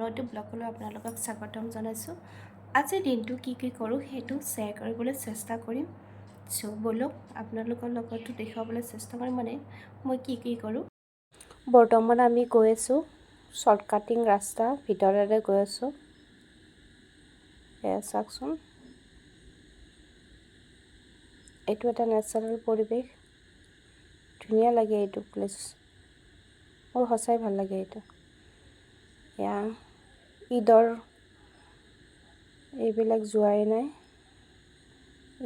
নতুন ব্লগলৈ আপোনালোকক স্বাগতম জনাইছোঁ। আজিৰ দিনটো কি কৰোঁ সেইটো শ্বেয়াৰ কৰিবলৈ চেষ্টা কৰিম। ব'লক আপোনালোকৰ লগতো দেখুৱাবলৈ চেষ্টা কৰিম মানে মই কি কৰোঁ। বৰ্তমান আমি গৈ আছোঁ শ্বৰ্টকাটিং ৰাস্তা ভিতৰেৰে গৈ আছোঁ। এয়া চাওকচোন, এইটো এটা নেচাৰেল পৰিৱেশ, ধুনীয়া লাগে এইটো প্লেচ, মোৰ সঁচাই ভাল লাগে এইটো। এয়া ঈদৰ এইবিলাক যোৱাই নাই,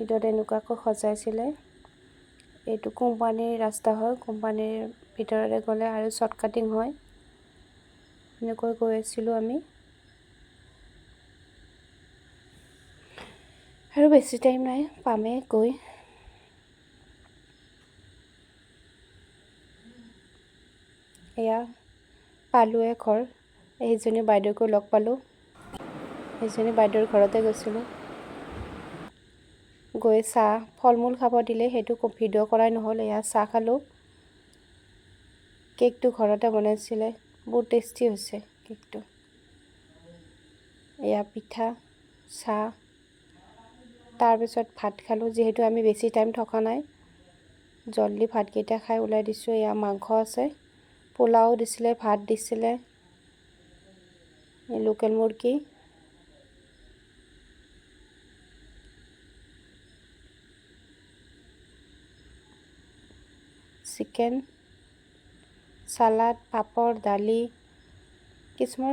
ঈদত এনেকুৱাকৈ সজাইছিলে। এইটো কোম্পানীৰ ৰাস্তা হয়, কোম্পানীৰ ভিতৰেৰে গ'লে আৰু শ্বৰ্টকাটিং হয়। এনেকৈ গৈ আছিলোঁ আমি, আৰু বেছি টাইম নাই পামেই গৈ। এয়া পালোৱে ঘৰ, এইজনী বাইদেউকো লগ পালোঁ, এইজনী বাইদেউৰ ঘৰতে গৈছিলোঁ। গৈ চাহ ফল মূল খাব দিলে, সেইটো ভিডিঅ' কৰাই নহ'ল। এয়া চাহ খালোঁ, কেকটো ঘৰতে বনাইছিলে, বহুত টেষ্টি হৈছে কেকটো। এয়া পিঠা চাহ, তাৰপিছত ভাত খালোঁ। যিহেতু আমি বেছি টাইম থকা নাই, জলদি ভাতকেইটা খাই ওলাই দিছোঁ। এয়া মাংস আছে, পোলাও দিছিলে, ভাত দিছিলে, লোকেল মুৰ্গী, চিকেন, চালাড, পাপৰ, দালি, কিছুমান